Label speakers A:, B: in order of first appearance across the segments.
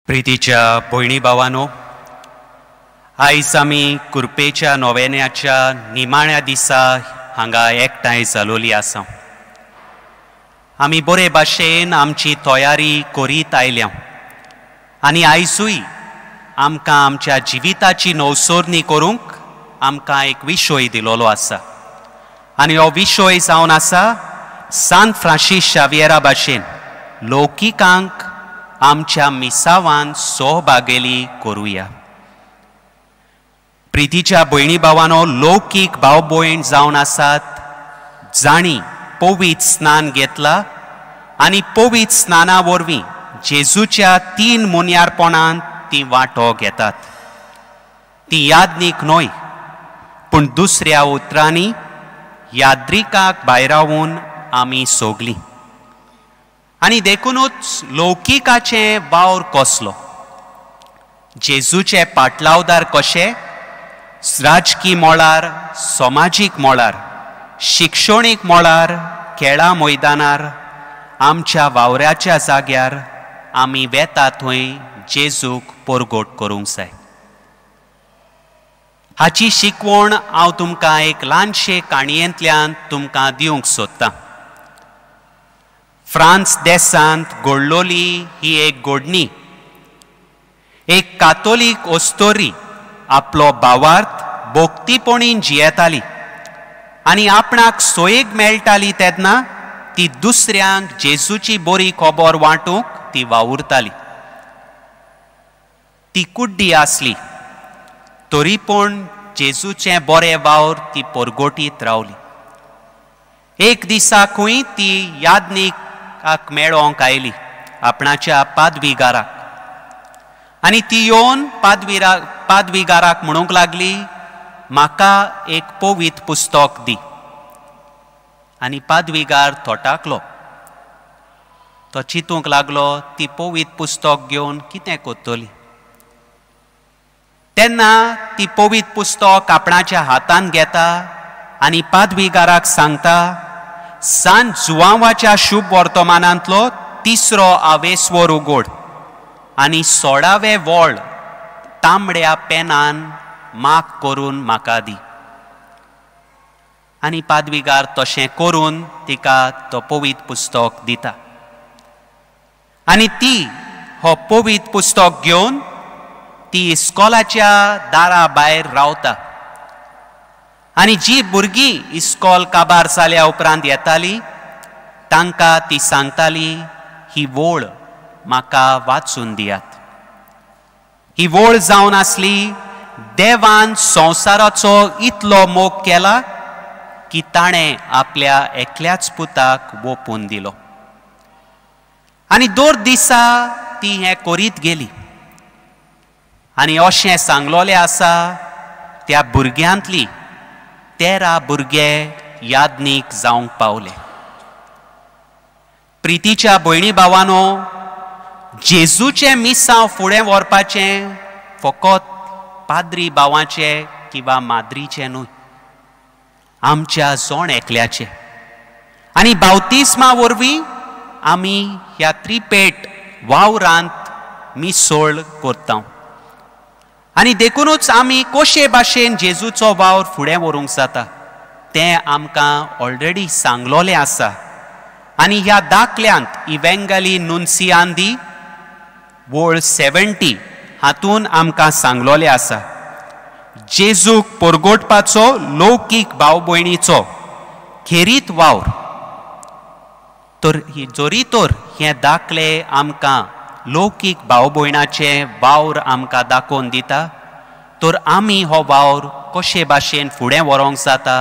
A: प्रितीच्या भयणी भावांनो, आयज आमी कुरपेच्या नोवेन्याच्या निमाण्या दिसा हांगा एकठांय जालोली आसा. आमी बरे भाशेन आमची तयारी करीत आयल्या आनी आयजूय आमकां आमच्या जिविताची नवसोरणी करूंक आमकां एक विशय दिलोलो आसा. आनी हो विशय जावन आसा सान फ्रांसीस शावियरा भाशेन लौकिकांक आमच्या मिसावान सहभागेली करूया. प्रितीच्या भयणी भावांनो, लौकीक भाव भयण जावन आसात जाणी पवित्र स्नान घेतला आनी पवित्र स्नाना वरवीं जेजूच्या 3 मुन्यारपणांत ती वांटो घेतात. ती यादनीक न्हय, पूण दुसऱ्या उतरांनी याद्रिकाक भायरावून आमी सोगलीं. आनी देखूनच लौकिकाचे वावर कसलो, जेजूचे पाटलावदार कशे, राजकी मोळार, समाजीक मोळार, शिक्षणीक मोळार, खेळा मैदानार, आमच्या वावराच्या जाग्यार आमी वेता थंय जेजूक परगोट करूंक जाय. हाची शिकवण हांव तुमकां एक ल्हानशे काणयेंतल्यान तुमकां दिवंक सोदतां. फ्रांस देशांत घडलोली ही एक घडणी. एक कातोलीक ओस्तोरी आपलो भावार्थ भोक्तीपणीन जियेताली आनी आपणाक सोयेक मेळटाली तेन्ना ती दुसऱ्यांक जेजूची बरी खबर वांटूंक ती वावुरताली. ती कुड्डी आसली तरी पूण जेजूचे बरें वावर ती परगोटीत रावली. एक दिसाकूय ती यादनीक मेळोंक आयली आपणाच्या पादविगाराक आनी ती येवन पादविगाराक म्हणूंक लागली, म्हाका एक पवित्र पुस्तक दी. आनी पादविगार थोटाकलो. तो चिंतूंक लागलो ती पवित्र पुस्तक घेवन कितें कोत्तली. तेन्ना ती पवित्र पुस्तक आपणाच्या हातान घेता आनी पादविगाराक सांगता, सांज जुवांवाच्या शुभ वर्तमानांतलो 3रो आवेसवर उगड आनी 16वें वळ तांबड्या पेनान माग करून म्हाका दी. आनी पादविगार तशें करून तिका तो पवित्र पुस्तक दिता. आनी ती हो पवित्र पुस्तक घेवन ती इस्कॉलाच्या दारा भायर रावता. आनी जी भुरगीं इस्कॉल काबार जाल्या उपरांत येतालीं तांकां ती सांगताली, ही वळ म्हाका वाचून दियात. ही वळ जावन आसली, देवान संवसाराचो इतलो मोग केला की ताणें आपल्या एकल्याच पुताक ओपून दिलो. आनी दर दिसा ती हें करीत गेली. आनी अशें सांगलोलें आसा, त्या भुरग्यांतली 13 भुरगे यादनीक जावंक पावले. प्रितीच्या भयणी भावांनो, जेजूचें मिसांव फुडें व्हरपाचें फकत पाद्री भावाचें किंवा माद्रीचें न्हय, आमच्या जोण एकल्याचें. आनी बावतिस्मा वरवीं आमी ह्या त्रिपेट वावरांत मिसळ करता. आनी देखूनच आमी कशे भाशेन जेजूचो वावर फुडें व्हरूंक जाता तें आमकां ऑलरेडी सांगलोलें आसा. आनी ह्या दाखल्यांत इवेंगली नुन्सिआंदी वळ 70 हातून आमकां सांगलोलें आसा, जेजूक परगोटपाचो लौकीक भाव भयणीचो खेरीत वावर. तर जोरी तर हें दाखले आमकां लौकीक भाव भयणाचें वावर आमकां दाखोवन दिता, तर आमी हो वावर कशे भाशेन फुडें व्हरोंक जाता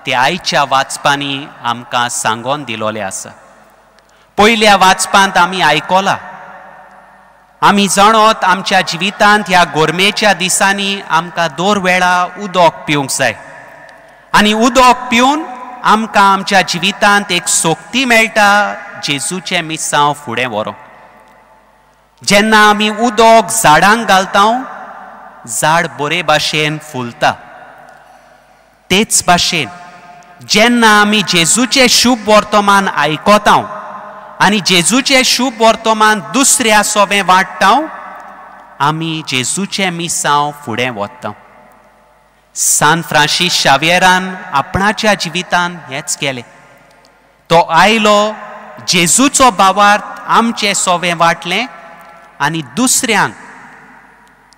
A: तें आयच्या वाचपांनी आमकां सांगोन दिलोलें आसा. पयल्या वाचपांत आमी आयकलां, आमी जाणोत आमच्या जिवितांत ह्या गोरमेच्या दिसांनी आमकां दर वेळा उदक पिवंक जाय. आनी उदक पिवन आमकां आमच्या जिवितांत एक सोक्ती मेळटा जेजूचें मिसांव फुडें व्हरोंक. जेन्ना आमी उदक झाडांक घालता, झाड बरे भाशेन फुलता. तेच भाशेन जेन्ना आमी जेजूचें शुभ वर्तमान आयकता आनी जेजूचें शुभ वर्तमान दुसऱ्या सोबें वांट्टा, आमी जेजूचें मिसांव फुडें व्हरता. सान फ्रांसीस शावेरान आपणाच्या जिवितान हेच केलें. तो आयलो जेजूचो भावार्थ आमचें सोवें वाटलें आनी दुसऱ्यांक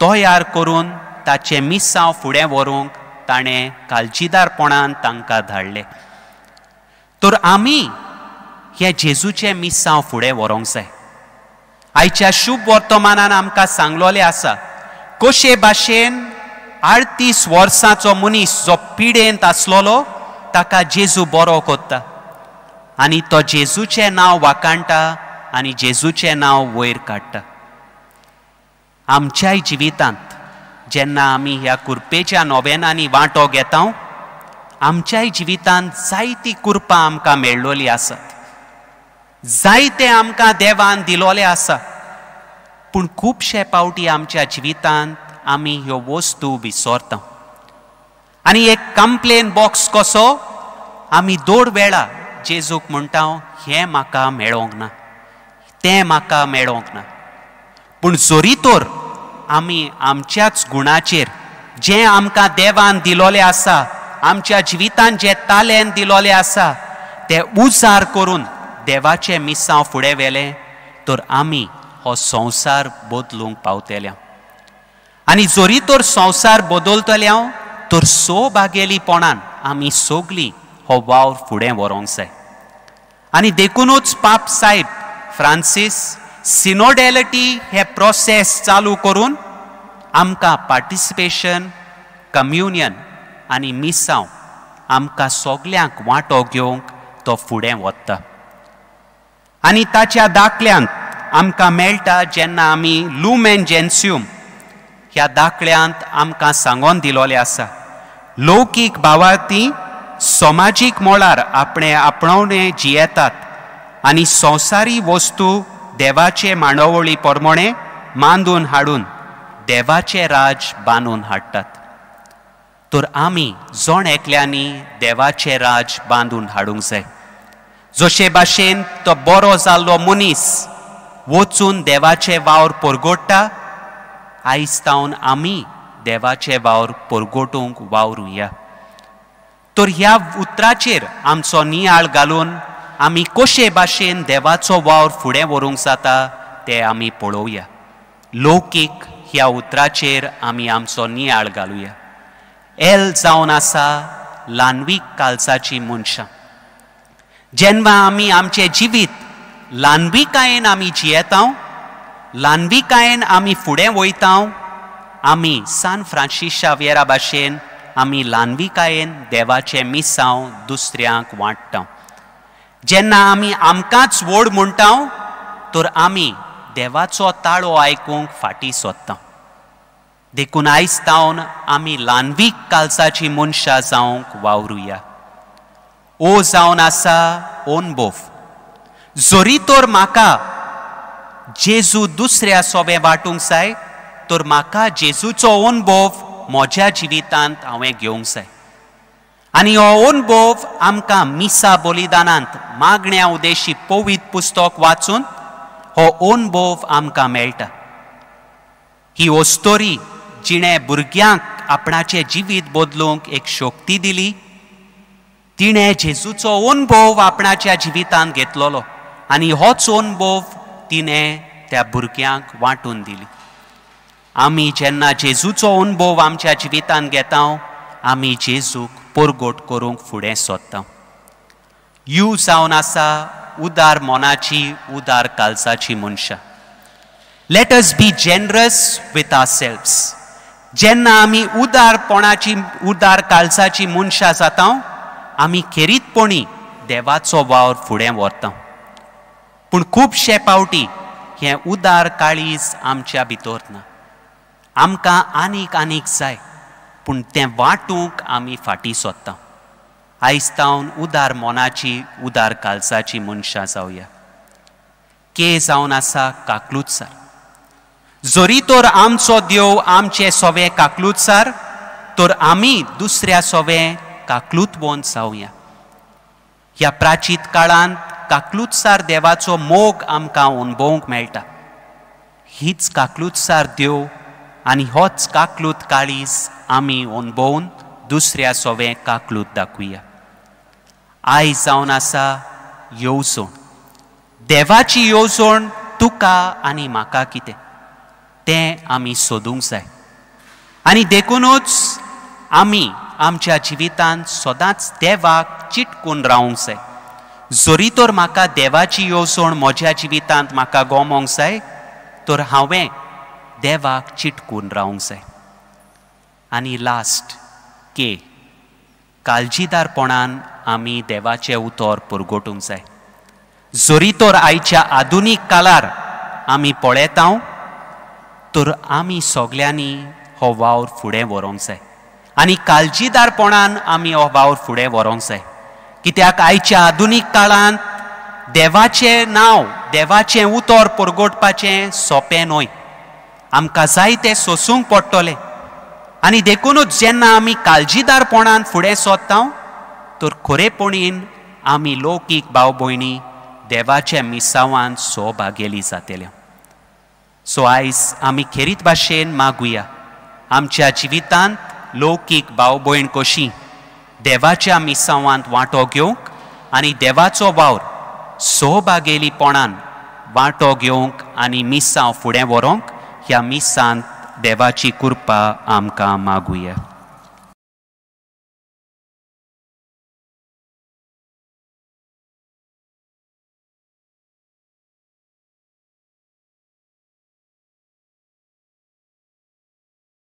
A: तयार करून ताचें मिसांव फुडें व्हरूंक ताणें काळजीदारपणान तांकां धाडलें. तर आमी हे जेजूचें मिसांव फुडें व्हरूंक जाय. आयच्या शुभ वर्तमानान आमकां सांगलोलें आसा कशे भाशेन 38 वर्सांचो मनीस जो पिडेंत आसलोलो ताका जेजू बरो करता आनी तो जेजूचें नांव वाखाणटा आनी जेजूचें नांव वयर काडटा. आमच्याय जिवितांत जेन्ना आमी ह्या कुरपेच्या नोवेनांनी वांटो घेता आमच्याय जिवितांत जायती कुरपां आमकां मेळ्ळोलीं आसात. जायते आमकां देवान दिलोले आसा. पूण खुबशे फावटी आमच्या जिवितांत आमी ह्यो वस्तू विसरता आनी एक कंप्लेन बॉक्स कसो आमी दर वेळा जेजूक म्हणटा हें म्हाका मेळोंक ना, तें म्हाका मेळोंक ना. पूण जोरी तर आमी आमच्याच गुणाचेर जें आमकां देवान दिलोलें आसा, आमच्या जिवितांत जें तालेंत दिलोलें आसा तें उजार करून देवाचें मिसांव फुडें व्हेलें तर आमी हो संवसार बदलूंक पावतले. आनी जोरी तर संवसार बदलतले तर सोभागेलीपणान आमी सगलीं हो वावर फुडें व्हरूंक जाय. आनी देखूनच पाप साहेब फ्रांसीस सिनोडॅलिटी हे प्रोसेस चालू करून आमकां पार्टिसिपेशन, कम्युनियन आनी मिसांव आमकां सगल्यांक वांटो घेवंक तो फुडें व्हरता. आनी ताच्या दाखल्यांत आमकां मेळटा जेन्ना आमी लुमेन जेन्सियम ह्या दाखल्यांत आमकां सांगोन दिलोलें आसा लौकीक भावार्थी समाजीक मोळार आपणें आपणावणें जियेतात आनी संवसारी वस्तू देवाचे मांडवळी प्रमाणे मांडून हाडून देवाचें राज बांदून हाडटात. तर आमी जोण एकल्यांनी देवाचें राज बांदून हाडूंक जाय. जशे भाशेन तो बरो जाल्लो मनीस वचून देवाचें वावर परगोडटा, आयज तावन आमी देवाचें वावर परगोटूंक वावरुया. तर ह्या उतराचेर आमचो नियाळ घालून आमी कशे भाशेन देवाचो वावर फुडें व्हरूंक जाता तें आमी पळोवया. लौकीक ह्या उतराचेर आमी आमचो नियाळ घालुया. एल जावन आसा ल्हानवीक काळजाची मनशां. जेन्ना आमी आमचें जिवीत ल्हानविकायेन आमी जियेता, ल्हानविकायेन आमी फुडें वयता, आमी सान फ्रांसीस शावेरा भाशेन आमी ल्हानविकायेन देवाचें मिसांव दुसऱ्यांक वांटता. जेन्ना आमी आमकांच व्हड म्हणटा तर आमी देवाचो ताळो आयकूंक फाटीं सरता. देखून आयज तावन आमी ल्हानवीक काळजाची मनशां जावंक वावरुया. ओ जावन आसा अनुभव. जोरी तर म्हाका जेजू दुसऱ्या सोबे वांटूंक जाय तर म्हाका जेजूचो अनुभव म्हज्या जिवितांत हांवें घेवंक जाय. आनी हो अनुभव आमकां मिसा बलिदानांत मागण्या उदेशी पवित्र पुस्तक वाचून हो अनुभव आमकां मेळटा. ही ओस्तोरी जिणें भुरग्यांक आपणाचें जिवीत बदलूंक एक शक्ती दिली, तिणें जेजूचो अनुभव आपणाच्या जिवितांत घेतलोलो आनी होच अनुभव तिणें त्या भुरग्यांक वांटून दिली. आमी जेन्ना जेजूचो अनुभव आमच्या जिवितांत घेता आमी जेजूक परगोट करूंक फुडें सरता. यू जावन आसा उदार मोनाची, उदार काळजाची मनशां. Let us B generous with ourselves. जेन्ना आमी उदारपणाची, उदार काळजाची मनशां जाता आमी खेरीतपणी देवाचो वावर फुडें व्हरता. पूण खुबशे फावटी हें उदार काळीज आमच्या भितर ना. आमकां आनीक आनीक जाय पूण तें वांटूंक आमी फाटीं सरता. आयज तावन उदार मोनाची, उदार काळजाची मनशां जावया. के जावन आसा काकलुतसार. जोरी तर आमचो देव आमचे सोबे काकलुतसार तर आमी दुसऱ्या सोबे काकलुतवंत जावया. ह्या प्राचीत काळांत काकलुतसार देवाचो मोग आमकां अणभवूंक मेळटा. हीच काकलूतसार देव आनी होच काकलूत काळीज आमी अणभवून दुसऱ्या सोवें काकलूत दाखुया. आयज जावन आसा येवजण. देवाची येवजण तुका आनी म्हाका कितें तें आमी सोदूंक जाय. आनी देखूनच आमी आमच्या जिवितांत सदांच देवाक चिटकून रावूंक जाय. जरी तर म्हाका देवाची येवजण म्हज्या जिवितांत म्हाका गमोवंक जाय तर हांवें देवाक चिटकून रावूंक जाय. आनी लास्ट के काळजीदारपणान आमी देवाचें उतर पुरगोटूंक जाय. जरी तर आयच्या आधुनीक काळार आमी पळयता तर आमी सगल्यांनी हो वावर फुडें व्हरूंक जाय आनी काळजीदारपणान आमी हो वावर फुडें व्हरूंक जाय. कित्याक आयच्या आधुनीक काळांत देवाचें नांव देवाचें उतर पुरगोटपाचें सोंपें न्हय. आमकां जाय तें सोंसूंक पडटलें. आनी देखूनच जेन्ना आमी काळजीदारपणान फुडें सरता तर खरेपणीन आमी लौकीक भाव भयणी देवाच्या मिसावांत सहभागेली जातल्यो. सो आयज आमी खेरीत भाशेन मागुया आमच्या जिवितांत लौकीक भाव भयण कशी देवाच्या मिसावांत वांटो घेवंक आनी देवाचो वावर सहभागेलीपणान वांटो घेवंक आनी मिसांव फुडें व्हरूंक ह्या मिसांत देवाची कृपा आमकां मागुया.